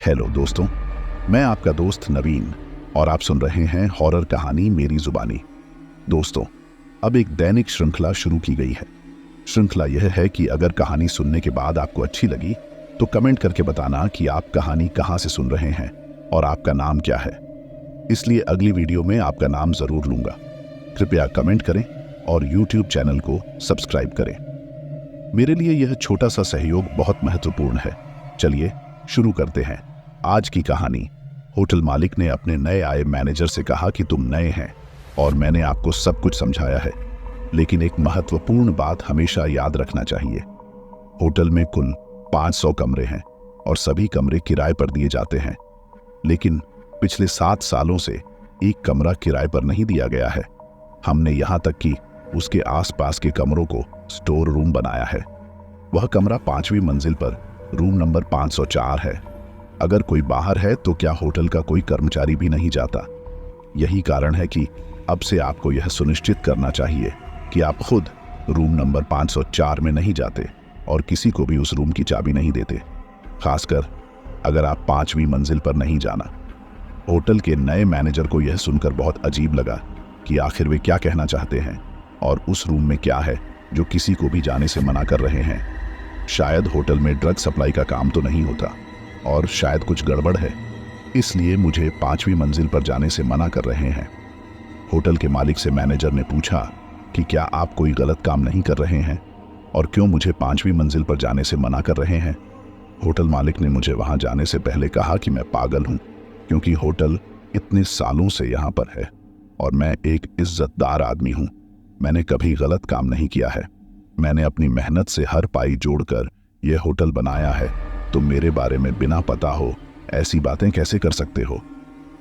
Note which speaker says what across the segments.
Speaker 1: Hello दोस्तों, मैं आपका दोस्त नवीन और आप सुन रहे हैं हॉरर कहानी मेरी जुबानी। दोस्तों, अब एक दैनिक श्रृंखला शुरू की गई है। श्रृंखला यह है कि अगर कहानी सुनने के बाद आपको अच्छी लगी तो कमेंट करके बताना कि आप कहानी कहां से सुन रहे हैं और आपका नाम क्या है। इसलिए अगली वीडियो में आपका नाम जरूर लूंगा। कृपया कमेंट करें और यूट्यूब चैनल को सब्सक्राइब करें। मेरे लिए यह छोटा सा सहयोग बहुत महत्वपूर्ण है। चलिए शुरू करते हैं आज की कहानी। होटल मालिक ने अपने नए आए मैनेजर से कहा कि तुम नए हैं और मैंने आपको सब कुछ समझाया है, लेकिन एक महत्वपूर्ण बात हमेशा याद रखना चाहिए। होटल में कुल 500 कमरे हैं और सभी कमरे किराए पर दिए जाते हैं, लेकिन पिछले 7 सालों से एक कमरा किराए पर नहीं दिया गया है। हमने यहाँ तक कि उसके आसपास के कमरों को स्टोर रूम बनाया है। वह कमरा 5वीं मंजिल पर रूम नंबर 504 है। अगर कोई बाहर है तो क्या होटल का कोई कर्मचारी भी नहीं जाता? यही कारण है कि अब से आपको यह सुनिश्चित करना चाहिए कि आप खुद रूम नंबर 504 में नहीं जाते और किसी को भी उस रूम की चाबी नहीं देते, खासकर अगर आप 5वीं मंजिल पर नहीं जाना। होटल के नए मैनेजर को यह सुनकर बहुत अजीब लगा कि आखिर वे क्या कहना चाहते हैं और उस रूम में क्या है जो किसी को भी जाने से मना कर रहे हैं। शायद होटल में ड्रग सप्लाई का काम तो नहीं होता और शायद कुछ गड़बड़ है, इसलिए मुझे 5वीं मंजिल पर जाने से मना कर रहे हैं। होटल के मालिक से मैनेजर ने पूछा कि क्या आप कोई गलत काम नहीं कर रहे हैं और क्यों मुझे 5वीं मंजिल पर जाने से मना कर रहे हैं। होटल मालिक ने मुझे वहां जाने से पहले कहा कि मैं पागल हूं, क्योंकि होटल इतने सालों से यहां पर है और मैं एक इज्जतदार आदमी हूं। मैंने कभी गलत काम नहीं किया है। मैंने अपनी मेहनत से हर पाई जोड़कर यह होटल बनाया है। तो मेरे बारे में बिना पता हो ऐसी बातें कैसे कर सकते हो?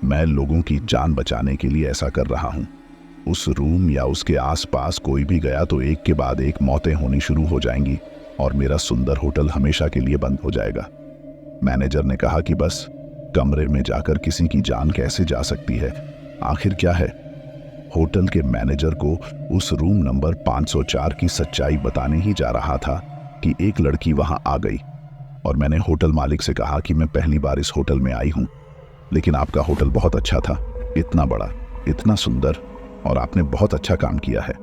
Speaker 1: मैं लोगों की जान बचाने के लिए ऐसा कर रहा हूं। उस रूम या उसके आसपास कोई भी गया तो एक के बाद एक मौतें होनी शुरू हो जाएंगी और मेरा सुंदर होटल हमेशा के लिए बंद हो जाएगा। मैनेजर ने कहा कि बस कमरे में जाकर किसी की जान कैसे जा सकती है? आखिर क्या है? होटल के मैनेजर को उस रूम नंबर 504 की सच्चाई बताने ही जा रहा था कि एक लड़की वहां आ गई और मैंने होटल मालिक से कहा कि मैं पहली बार इस होटल में आई हूं, लेकिन आपका होटल बहुत अच्छा था, इतना बड़ा, इतना सुंदर, और आपने बहुत अच्छा काम किया है।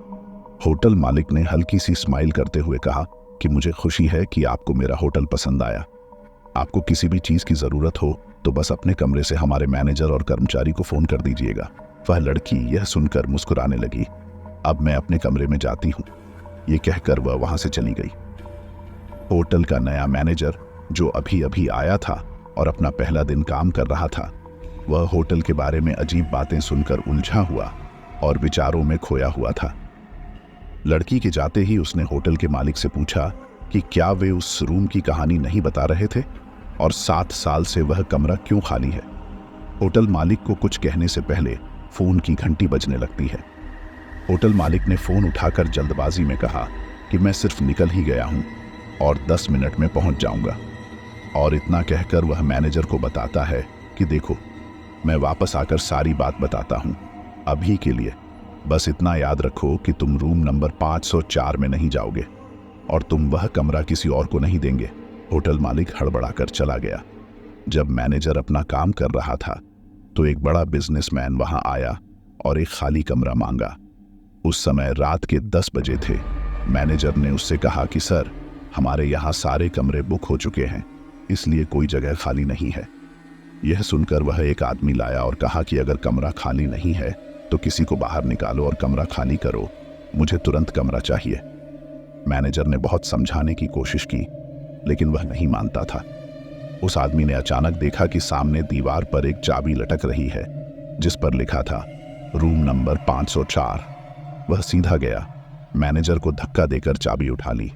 Speaker 1: होटल मालिक ने हल्की सी स्माइल करते हुए कहा कि मुझे खुशी है कि आपको मेरा होटल पसंद आया। आपको किसी भी चीज की जरूरत हो तो बस अपने कमरे से हमारे मैनेजर और कर्मचारी को फोन कर दीजिएगा। वह लड़की यह सुनकर मुस्कुराने लगी। अब मैं अपने कमरे में जाती हूँ, ये कहकर वह वहां से चली गई। होटल का नया मैनेजर जो अभी अभी आया था और अपना पहला दिन काम कर रहा था, वह होटल के बारे में अजीब बातें सुनकर उलझा हुआ और विचारों में खोया हुआ था। लड़की के जाते ही उसने होटल के मालिक से पूछा कि क्या वे उस रूम की कहानी नहीं बता रहे थे और 7 साल से वह कमरा क्यों खाली है। होटल मालिक को कुछ कहने से पहले फोन की घंटी बजने लगती है। होटल मालिक ने फोन उठाकर जल्दबाजी में कहा कि मैं सिर्फ निकल ही गया हूं और 10 मिनट में पहुंच जाऊंगा। और इतना कहकर वह मैनेजर को बताता है कि देखो, मैं वापस आकर सारी बात बताता हूं। अभी के लिए बस इतना याद रखो कि तुम रूम नंबर 504 में नहीं जाओगे और तुम वह कमरा किसी और को नहीं देंगे। होटल मालिक हड़बड़ाकर चला गया। जब मैनेजर अपना काम कर रहा था तो एक बड़ा बिजनेसमैन वहां आया और एक खाली कमरा मांगा। उस समय रात के 10 बजे थे। मैनेजर ने उससे कहा कि सर, हमारे यहाँ सारे कमरे बुक हो चुके हैं, इसलिए कोई जगह खाली नहीं है। यह सुनकर वह एक आदमी लाया और कहा कि अगर कमरा खाली नहीं है तो किसी को बाहर निकालो और कमरा खाली करो, मुझे तुरंत कमरा चाहिए। मैनेजर ने बहुत समझाने की कोशिश की, लेकिन वह नहीं मानता था। उस आदमी ने अचानक देखा कि सामने दीवार पर एक चाबी लटक रही है जिस पर लिखा था रूम नंबर 504। वह सीधा गया, मैनेजर को धक्का देकर चाबी उठा ली,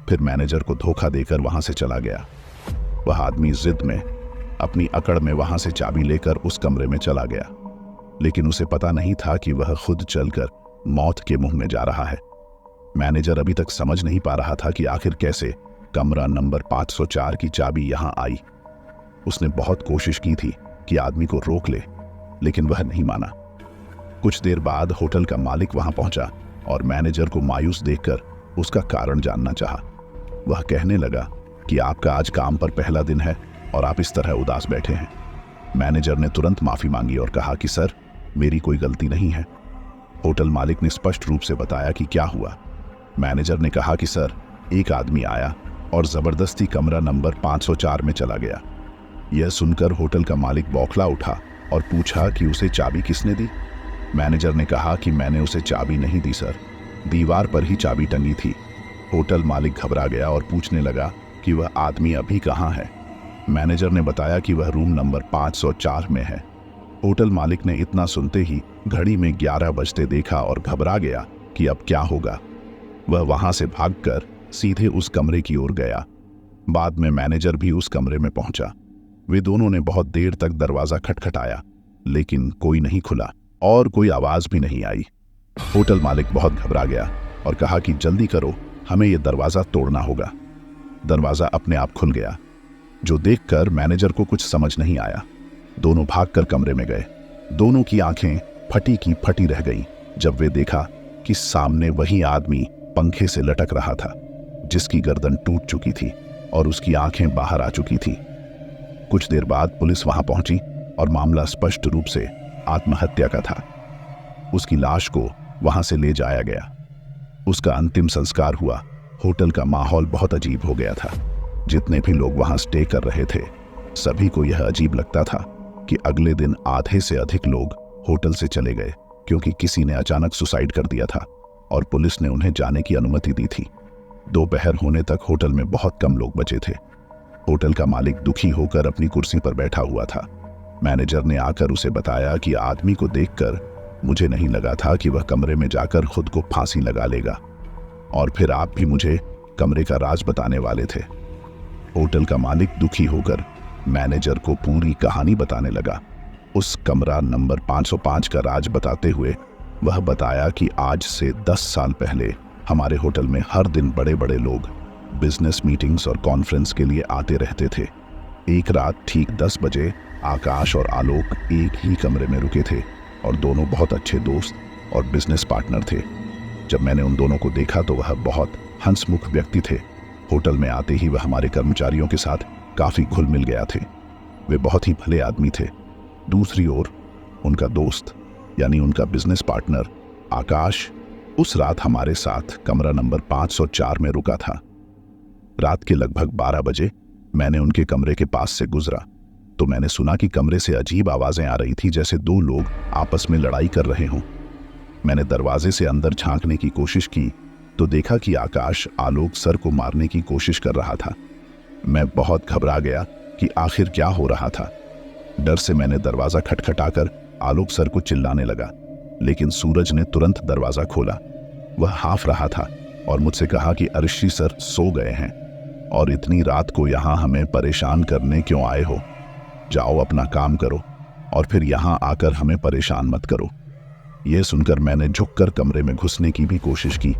Speaker 1: फिर मैनेजर को धोखा देकर वहां से चला गया। वह आदमी जिद में, अपनी अकड़ में वहां से चाबी लेकर उस कमरे में चला गया, लेकिन उसे पता नहीं था कि वह खुद चलकर मौत के मुंह में जा रहा है। मैनेजर अभी तक समझ नहीं पा रहा था कि आखिर कैसे कमरा नंबर 504 की चाबी यहां आई। उसने बहुत कोशिश की थी कि आदमी को रोक ले, लेकिन वह नहीं माना। कुछ देर बाद होटल का मालिक वहां पहुंचा और मैनेजर को मायूस देखकर उसका कारण जानना चाहा। वह कहने लगा कि आपका आज काम पर पहला दिन है और आप इस तरह उदास बैठे हैं। मैनेजर ने तुरंत माफी मांगी और कहा कि सर, मेरी कोई गलती नहीं है। होटल मालिक ने स्पष्ट रूप से बताया कि क्या हुआ। मैनेजर ने कहा कि सर, एक आदमी आया और जबरदस्ती कमरा नंबर 504 में चला गया। यह सुनकर होटल का मालिक बौखला उठा और पूछा कि उसे चाबी किसने दी। मैनेजर ने कहा कि मैंने उसे चाबी नहीं दी सर, दीवार पर ही चाबी टंगी थी। होटल मालिक घबरा गया और पूछने लगा कि वह आदमी अभी कहाँ है। मैनेजर ने बताया कि वह रूम नंबर 504 में है। होटल मालिक ने इतना सुनते ही घड़ी में 11 बजते देखा और घबरा गया कि अब क्या होगा। वह वहां से भागकर सीधे उस कमरे की ओर गया। बाद में मैनेजर भी उस कमरे में पहुंचा। वे दोनों ने बहुत देर तक दरवाजा खटखटाया, लेकिन कोई नहीं खुला और कोई आवाज भी नहीं आई। होटल मालिक बहुत घबरा गया और कहा कि जल्दी करो, हमें यह दरवाजा तोड़ना होगा। दरवाजा अपने आप खुल गया, जो देखकर मैनेजर को कुछ समझ नहीं आया। दोनों भागकर कमरे में गए। दोनों की आंखें फटी की फटी रह गईं जब वे देखा कि सामने वही आदमी पंखे से लटक रहा था, जिसकी गर्दन टूट चुकी थी और उसकी आंखें बाहर आ चुकी थी। कुछ देर बाद पुलिस वहां पहुंची और मामला स्पष्ट रूप से आत्महत्या का था। उसकी लाश को वहां से ले जाया गया। उसका अंतिम संस्कार हुआ। होटल का माहौल बहुत अजीब हो गया था। जितने भी लोग वहां स्टे कर रहे थे, सभी को यह अजीब लगता था कि अगले दिन आधे से अधिक लोग होटल से चले गए, क्योंकि किसी ने अचानक सुसाइड कर दिया था और पुलिस ने उन्हें जाने की अनुमति दी थी। दोपहर होने तक होटल में बहुत कम लोग बचे थे। होटल का मालिक दुखी होकर अपनी कुर्सी पर बैठा हुआ था। मैनेजर ने आकर उसे बताया कि आदमी को देखकर मुझे नहीं लगा था कि वह कमरे में जाकर खुद को फांसी लगा लेगा, और फिर आप भी मुझे कमरे का राज बताने वाले थे। होटल का मालिक दुखी होकर मैनेजर को पूरी कहानी बताने लगा। उस कमरा नंबर 505 का राज बताते हुए वह बताया कि आज से 10 साल पहले हमारे होटल में हर दिन बड़े बड़े लोग बिजनेस मीटिंग्स और कॉन्फ्रेंस के लिए आते रहते थे। एक रात ठीक 10 बजे आकाश और आलोक एक ही कमरे में रुके थे और दोनों बहुत अच्छे दोस्त और बिजनेस पार्टनर थे। जब मैंने उन दोनों को देखा तो वह बहुत हंसमुख व्यक्ति थे। होटल में आते ही वह हमारे कर्मचारियों के साथ काफी घुल मिल गया थे। वे बहुत ही भले आदमी थे। दूसरी ओर उनका दोस्त यानी उनका बिजनेस पार्टनर आकाश उस रात हमारे साथ कमरा नंबर 504 में रुका था। रात के लगभग 12 बजे मैंने उनके कमरे के पास से गुजरा तो मैंने सुना कि कमरे से अजीब आवाजें आ रही थी, जैसे दो लोग आपस में लड़ाई कर रहे हों। मैंने दरवाजे से अंदर झांकने की कोशिश की तो देखा कि आकाश आलोक सर को मारने की कोशिश कर रहा था। मैं बहुत घबरा गया कि आखिर क्या हो रहा था। डर से मैंने दरवाजा खटखटाकर आलोक सर को चिल्लाने लगा, लेकिन सूरज ने तुरंत दरवाजा खोला। वह हाफ रहा था और मुझसे कहा कि अर्शी सर सो गए हैं और इतनी रात को यहाँ हमें परेशान करने क्यों आए हो? जाओ अपना काम करो और फिर यहाँ आकर हमें परेशान मत करो। यह सुनकर मैंने झुककर कमरे में घुसने की भी कोशिश की,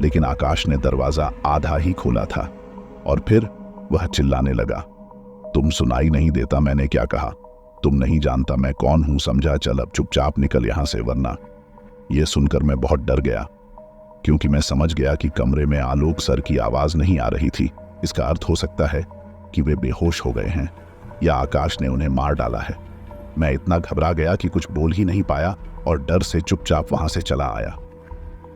Speaker 1: लेकिन आकाश ने दरवाजा आधा ही खोला था और फिर वह चिल्लाने लगा, तुम सुनाई नहीं देता मैंने क्या कहा? तुम नहीं जानता मैं कौन हूं, समझा? चल अब चुपचाप निकल यहां से, वरना। यह सुनकर मैं बहुत डर गया, क्योंकि मैं समझ गया कि कमरे में आलोक सर की आवाज नहीं आ रही थी। इसका अर्थ हो सकता है कि वे बेहोश हो गए हैं या आकाश ने उन्हें मार डाला है। मैं इतना घबरा गया कि कुछ बोल ही नहीं पाया और डर से चुपचाप वहां से चला आया।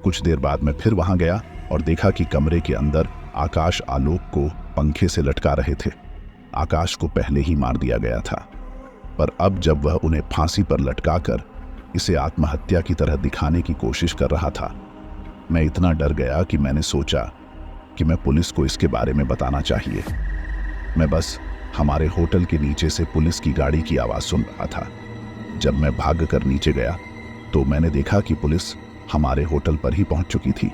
Speaker 1: कुछ देर बाद मैं फिर वहां गया और देखा कि कमरे के अंदर आकाश आलोक को पंखे से लटका रहे थे। आकाश को पहले ही मार दिया गया था, पर अब जब वह उन्हें फांसी पर लटकाकर इसे आत्महत्या की तरह दिखाने की कोशिश कर रहा था, मैं इतना डर गया कि मैंने सोचा कि मैं पुलिस को इसके बारे में बताना चाहिए। मैं बस हमारे होटल के नीचे से पुलिस की गाड़ी की आवाज सुन रहा था। जब मैं भागकर नीचे गया तो मैंने देखा कि पुलिस हमारे होटल पर ही पहुंच चुकी थी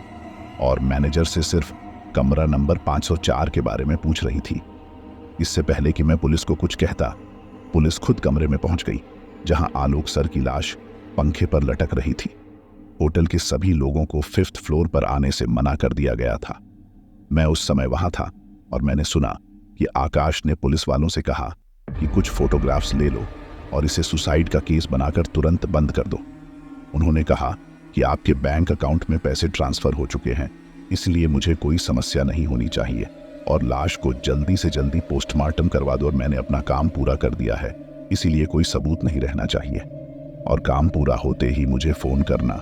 Speaker 1: और मैनेजर से सिर्फ कमरा नंबर 504 के बारे में पूछ रही थी। इससे पहले कि मैं पुलिस को कुछ कहता, पुलिस खुद कमरे में पहुंच गई, जहां आलोक सर की लाश पंखे पर लटक रही थी। होटल के सभी लोगों को 5th फ्लोर पर आने से मना कर दिया गया था। मैं उस समय वहां था और मैंने सुना कि आकाश ने पुलिस वालों से कहा कि कुछ फोटोग्राफ्स ले लो और इसे सुसाइड का केस बनाकर तुरंत बंद कर दो। उन्होंने कहा कि आपके बैंक अकाउंट में पैसे ट्रांसफर हो चुके हैं, इसलिए मुझे कोई समस्या नहीं होनी चाहिए। और लाश को जल्दी से जल्दी पोस्टमार्टम करवा दो और मैंने अपना काम पूरा कर दिया है, इसीलिए कोई सबूत नहीं रहना चाहिए। और काम पूरा होते ही मुझे फोन करना,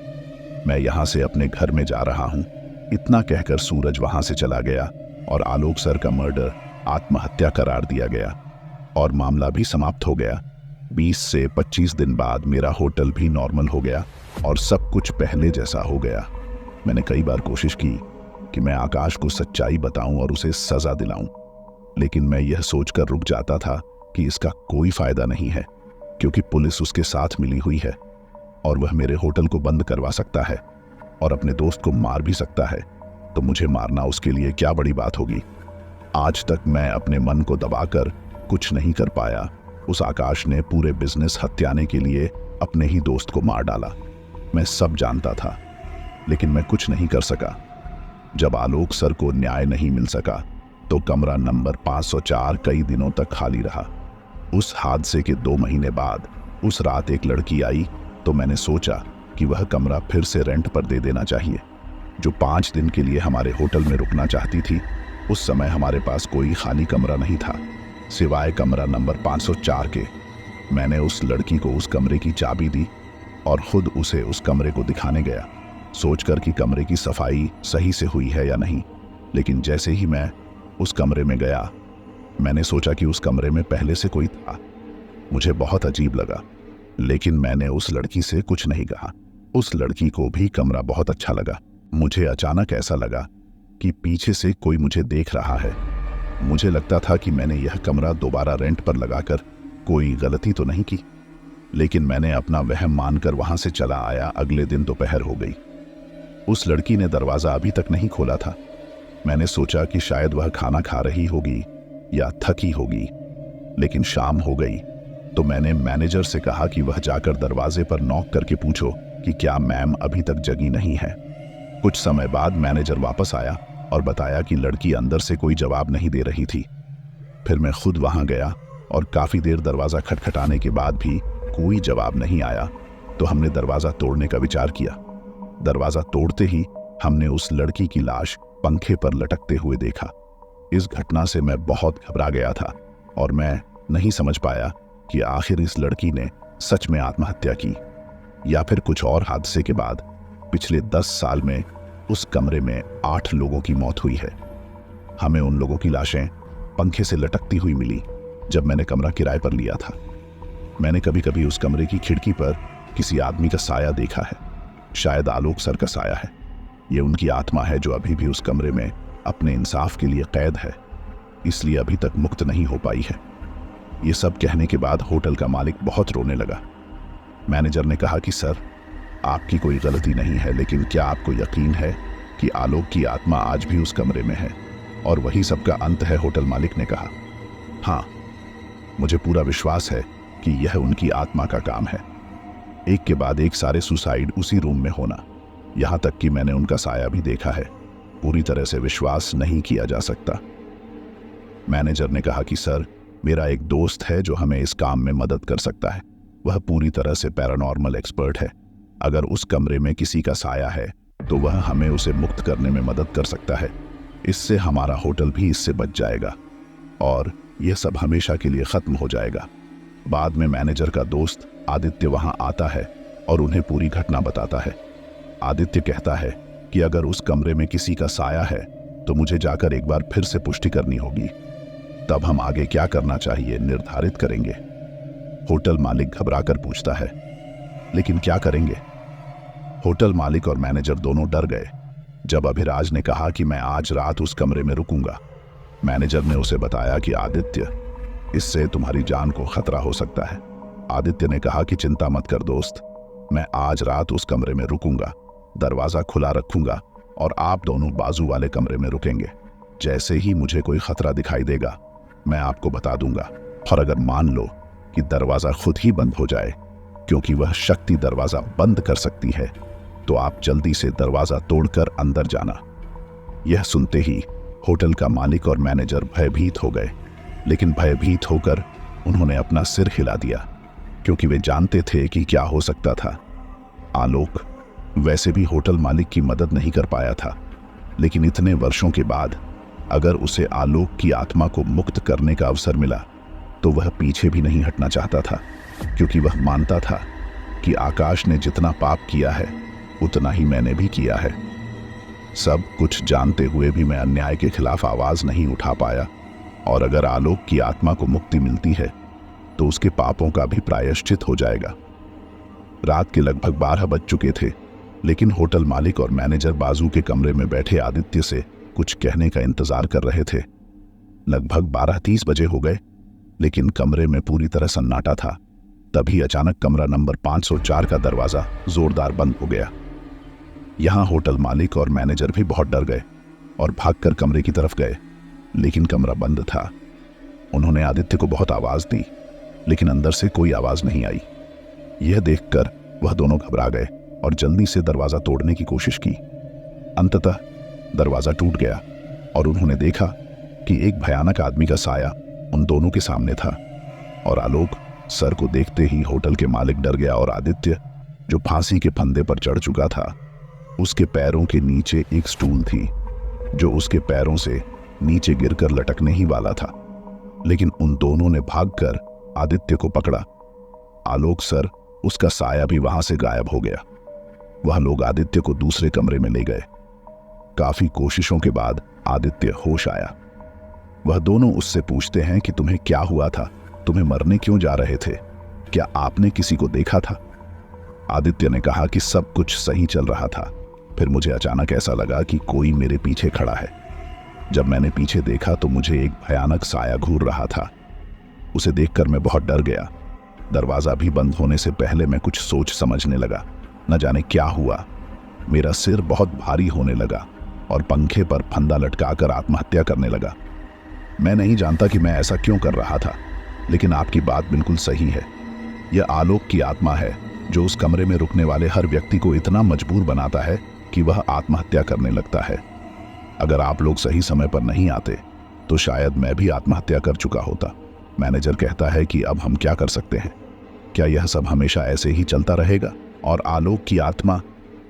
Speaker 1: मैं यहाँ से अपने घर में जा रहा हूँ। इतना कहकर सूरज वहाँ से चला गया और आलोक सर का मर्डर आत्महत्या करार दिया गया और मामला भी समाप्त हो गया। 20 से 25 दिन बाद मेरा होटल भी नॉर्मल हो गया और सब कुछ पहले जैसा हो गया। मैंने कई बार कोशिश की कि मैं आकाश को सच्चाई बताऊं और उसे सजा दिलाऊं, लेकिन मैं यह सोचकर रुक जाता था कि इसका कोई फायदा नहीं है, क्योंकि पुलिस उसके साथ मिली हुई है और वह मेरे होटल को बंद करवा सकता है और अपने दोस्त को मार भी सकता है, तो मुझे मारना उसके लिए क्या बड़ी बात होगी। आज तक मैं अपने मन को दबाकर कुछ नहीं कर पाया। उस आकाश ने पूरे बिजनेस हत्याने के लिए अपने ही दोस्त को मार डाला। मैं सब जानता था, लेकिन मैं कुछ नहीं कर सका। जब आलोक सर को न्याय नहीं मिल सका तो कमरा नंबर 504 कई दिनों तक खाली रहा। उस हादसे के 2 महीने बाद उस रात एक लड़की आई, तो मैंने सोचा कि वह कमरा फिर से रेंट पर दे देना चाहिए। जो 5 दिन के लिए हमारे होटल में रुकना चाहती थी, उस समय हमारे पास कोई खाली कमरा नहीं था सिवाय कमरा नंबर 504 के। मैंने उस लड़की को उस कमरे की चाबी दी और खुद उसे उस कमरे को दिखाने गया, सोचकर कि कमरे की सफाई सही से हुई है या नहीं। लेकिन जैसे ही मैं उस कमरे में गया, मैंने सोचा कि उस कमरे में पहले से कोई था। मुझे बहुत अजीब लगा, लेकिन मैंने उस लड़की से कुछ नहीं कहा। उस लड़की को भी कमरा बहुत अच्छा लगा। मुझे अचानक ऐसा लगा कि पीछे से कोई मुझे देख रहा है। मुझे लगता था कि मैंने यह कमरा दोबारा रेंट पर लगाकर कोई गलती तो नहीं की, लेकिन मैंने अपना वहम मानकर वहां से चला आया। अगले दिन दोपहर हो गई। उस लड़की ने दरवाजा अभी तक नहीं खोला था। मैंने सोचा कि शायद वह खाना खा रही होगी या थकी होगी, लेकिन शाम हो गई तो मैंने मैनेजर से कहा कि वह जाकर दरवाजे पर नॉक करके पूछो कि क्या मैम अभी तक जगी नहीं है। कुछ समय बाद मैनेजर वापस आया और बताया कि लड़की अंदर से कोई जवाब नहीं दे रही थी। फिर मैं खुद वहां गया और काफी देर दरवाजा खटखटाने के बाद भी कोई जवाब नहीं आया, तो हमने दरवाजा तोड़ने का विचार किया। दरवाजा तोड़ते ही हमने उस लड़की की लाश पंखे पर लटकते हुए देखा। इस घटना से मैं बहुत घबरा गया था और मैं नहीं समझ पाया कि आखिर इस लड़की ने सच में आत्महत्या की या फिर कुछ और हादसे के बाद पिछले 10 साल में उस कमरे में 8 लोगों की मौत हुई है। हमें उन लोगों की लाशें पंखे से लटकती हुई मिली जब मैंने कमरा किराए पर लिया था। मैंने कभी कभी उस कमरे की खिड़की पर किसी आदमी का साया देखा है। शायद आलोक सर का साया है। ये उनकी आत्मा है जो अभी भी उस कमरे में अपने इंसाफ के लिए कैद है, इसलिए अभी तक मुक्त नहीं हो पाई है। ये सब कहने के बाद होटल का मालिक बहुत रोने लगा। मैनेजर ने कहा कि सर, आपकी कोई गलती नहीं है, लेकिन क्या आपको यकीन है कि आलोक की आत्मा आज भी उस कमरे में है और वही सबका अंत है? होटल मालिक ने कहा। हाँ, मुझे पूरा विश्वास है कि यह उनकी आत्मा का काम है। एक के बाद एक सारे सुसाइड उसी रूम में होना, यहाँ तक कि मैंने उनका साया भी देखा है। पूरी तरह से विश्वास नहीं किया जा सकता। मैनेजर ने कहा कि सर, मेरा एक दोस्त है जो हमें इस काम में मदद कर सकता है। वह पूरी तरह से पैरानॉर्मल एक्सपर्ट है। अगर उस कमरे में किसी का साया है तो वह हमें उसे मुक्त करने में मदद कर सकता है। इससे हमारा होटल भी इससे बच जाएगा और यह सब हमेशा के लिए खत्म हो जाएगा। बाद में मैनेजर का दोस्त आदित्य वहां आता है और उन्हें पूरी घटना बताता है। आदित्य कहता है कि अगर उस कमरे में किसी का साया है तो मुझे जाकर एक बार फिर से पुष्टि करनी होगी, तब हम आगे क्या करना चाहिए निर्धारित करेंगे। होटल मालिक घबराकर पूछता है, लेकिन क्या करेंगे? होटल मालिक और मैनेजर दोनों डर गए जब अभिराज ने कहा कि मैं आज रात उस कमरे में रुकूंगा। मैनेजर ने उसे बताया कि आदित्य, इससे तुम्हारी जान को खतरा हो सकता है। आदित्य ने कहा कि चिंता मत कर दोस्त, मैं आज रात उस कमरे में रुकूंगा, दरवाजा खुला रखूंगा और आप दोनों बाजू वाले कमरे में रुकेंगे। जैसे ही मुझे कोई खतरा दिखाई देगा मैं आपको बता दूंगा, और अगर मान लो कि दरवाजा खुद ही बंद हो जाए, क्योंकि वह शक्ति दरवाजा बंद कर सकती है, तो आप जल्दी से दरवाजा तोड़कर अंदर जाना। यह सुनते ही होटल का मालिक और मैनेजर भयभीत हो गए, लेकिन भयभीत होकर उन्होंने अपना सिर हिला दिया, क्योंकि वे जानते थे कि क्या हो सकता था। आलोक वैसे भी होटल मालिक की मदद नहीं कर पाया था, लेकिन इतने वर्षों के बाद अगर उसे आलोक की आत्मा को मुक्त करने का अवसर मिला तो वह पीछे भी नहीं हटना चाहता था, क्योंकि वह मानता था कि आकाश ने जितना पाप किया है उतना ही मैंने भी किया है। सब कुछ जानते हुए भी मैं अन्याय के खिलाफ आवाज नहीं उठा पाया, और अगर आलोक की आत्मा को मुक्ति मिलती है तो उसके पापों का भी प्रायश्चित हो जाएगा। रात के लगभग 12 बज चुके थे, लेकिन होटल मालिक और मैनेजर बाजू के कमरे में बैठे आदित्य से कुछ कहने का इंतजार कर रहे थे। लगभग 12:30 बजे हो गए, लेकिन कमरे में पूरी तरह सन्नाटा था। तभी अचानक कमरा नंबर 504 का दरवाजा जोरदार बंद हो गया। यहां होटल मालिक और मैनेजर भी बहुत डर गए और भागकर कमरे की तरफ गए, लेकिन कमरा बंद था। उन्होंने आदित्य को बहुत आवाज दी, लेकिन अंदर से कोई आवाज नहीं आई। यह देखकर वह दोनों घबरा गए और जल्दी से दरवाजा तोड़ने की कोशिश की। अंततः दरवाजा टूट गया और उन्होंने देखा कि एक भयानक आदमी का साया उन दोनों के सामने था। और आलोक सर को देखते ही होटल के मालिक डर गया, और आदित्य, जो फांसी के फंदे पर चढ़ चुका था, उसके पैरों के नीचे एक स्टूल थी जो उसके पैरों से नीचे गिरकर लटकने ही वाला था। लेकिन उन दोनों ने भागकर आदित्य को पकड़ा। आलोक सर, उसका साया भी वहां से गायब हो गया। वह लोग आदित्य को दूसरे कमरे में ले गए। काफी कोशिशों के बाद आदित्य होश आया। वह दोनों उससे पूछते हैं कि तुम्हें क्या हुआ था, तुम्हें मरने क्यों जा रहे थे, क्या आपने किसी को देखा था? आदित्य ने कहा कि सब कुछ सही चल रहा था, फिर मुझे अचानक ऐसा लगा कि कोई मेरे पीछे खड़ा है। जब मैंने पीछे देखा तो मुझे एक भयानक साया घूर रहा था। उसे देखकर मैं बहुत डर गया। दरवाजा भी बंद होने से पहले मैं कुछ सोच समझने लगा। न जाने क्या हुआ, मेरा सिर बहुत भारी होने लगा और पंखे पर फंदा लटकाकर आत्महत्या करने लगा। मैं नहीं जानता कि मैं ऐसा क्यों कर रहा था, लेकिन आपकी बात बिल्कुल सही है। यह आलोक की आत्मा है जो उस कमरे में रुकने वाले हर व्यक्ति को इतना मजबूर बनाता है कि वह आत्महत्या करने लगता है। अगर आप लोग सही समय पर नहीं आते तो शायद मैं भी आत्महत्या कर चुका होता। मैनेजर कहता है कि अब हम क्या कर सकते हैं? क्या यह सब हमेशा ऐसे ही चलता रहेगा और आलोक की आत्मा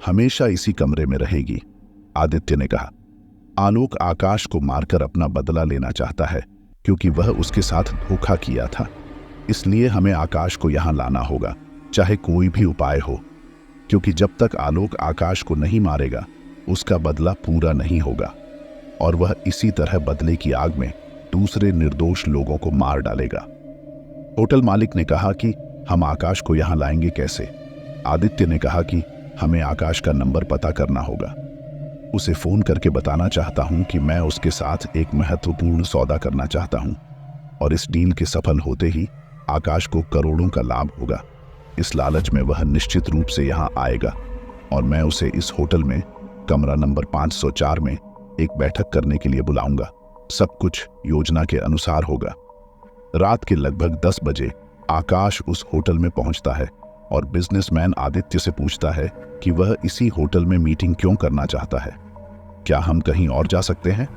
Speaker 1: हमेशा इसी कमरे में रहेगी? आदित्य ने कहा। आलोक आकाश को मारकर अपना बदला लेना चाहता है, क्योंकि वह उसके साथ धोखा किया था। इसलिए हमें आकाश को यहां लाना होगा, चाहे कोई भी उपाय हो, क्योंकि जब तक आलोक आकाश को नहीं मारेगा उसका बदला पूरा नहीं होगा, और वह इसी तरह बदले की आग में दूसरे निर्दोष लोगों को मार डालेगा। होटल मालिक ने कहा कि हम आकाश को यहां लाएंगे कैसे? आदित्य ने कहा कि हमें आकाश का नंबर पता करना होगा। उसे फोन करके बताना चाहता हूं कि मैं उसके साथ एक महत्वपूर्ण सौदा करना चाहता हूं, और इस डील के सफल होते ही आकाश को करोड़ों का लाभ होगा। इस लालच में वह निश्चित रूप से यहां आएगा, और मैं उसे इस होटल में कमरा नंबर 504 में एक बैठक करने के लिए बुलाऊंगा। सब कुछ योजना के अनुसार होगा। रात के लगभग 10 बजे आकाश उस होटल में पहुंचता है और बिजनेसमैन आदित्य से पूछता है कि वह इसी होटल में मीटिंग क्यों करना चाहता है। क्या हम कहीं और जा सकते हैं?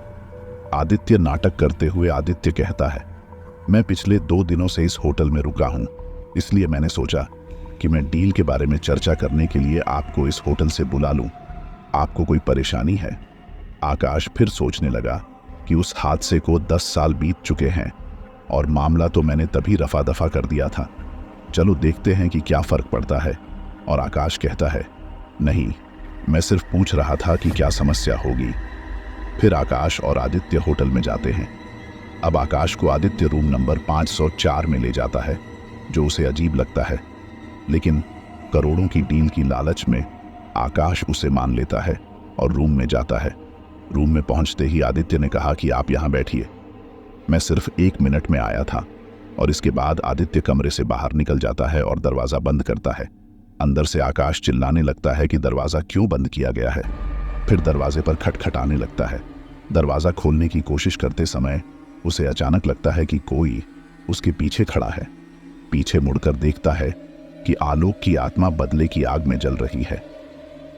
Speaker 1: आदित्य नाटक करते हुए आदित्य कहता है, मैं पिछले 2 दिनों से इस होटल में रुका हूं, इसलिए मैंने सोचा कि मैं डील के बारे में चर्चा करने के लिए आपको इस होटल से बुला लूं। आपको कोई परेशानी है? आकाश फिर सोचने लगा कि उस हादसे को 10 साल बीत चुके हैं और मामला तो मैंने तभी रफा दफा कर दिया था। चलो देखते हैं कि क्या फर्क पड़ता है। और आकाश कहता है, नहीं, मैं सिर्फ पूछ रहा था कि क्या समस्या होगी। फिर आकाश और आदित्य होटल में जाते हैं। अब आकाश को आदित्य रूम नंबर 504 में ले जाता है, जो उसे अजीब लगता है, लेकिन करोड़ों की डील की लालच में आकाश उसे मान लेता है और रूम में जाता है। रूम में पहुंचते ही आदित्य ने कहा कि आप यहां बैठिए, मैं सिर्फ 1 मिनट में आया था। और इसके बाद आदित्य कमरे से बाहर निकल जाता है और दरवाजा बंद करता है। अंदर से आकाश चिल्लाने लगता है कि दरवाजा क्यों बंद किया गया है। फिर दरवाजे पर खटखटाने लगता है। दरवाजा खोलने की कोशिश करते समय उसे अचानक लगता है कि कोई उसके पीछे खड़ा है। पीछे मुड़कर देखता है कि आलोक की आत्मा बदले की आग में जल रही है।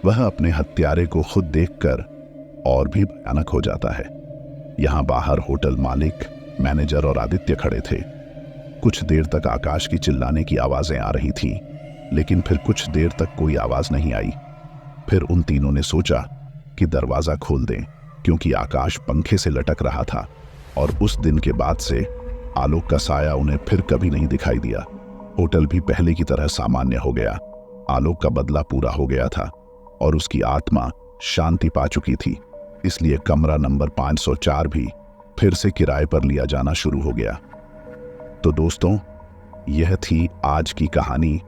Speaker 1: वह अपने हत्यारे को खुद देखकर और भी भयानक हो जाता है। यहां बाहर होटल मालिक, मैनेजर और आदित्य खड़े थे। कुछ देर तक आकाश की चिल्लाने की आवाजें आ रही थीं, लेकिन फिर कुछ देर तक कोई आवाज नहीं आई। फिर उन तीनों ने सोचा कि दरवाजा खोल दें, क्योंकि आकाश पंखे से लटक रहा था और उस दिन के बाद से आलोक का साया उन्हें फिर कभी नहीं दिखाई दिया। होटल भी पहले की तरह सामान्य हो गया। आलोक का बदला पूरा हो गया था और उसकी आत्मा शांति पा चुकी थी। इसलिए कमरा नंबर 504 भी फिर से किराए पर लिया जाना शुरू हो गया। तो दोस्तों, यह थी आज की कहानी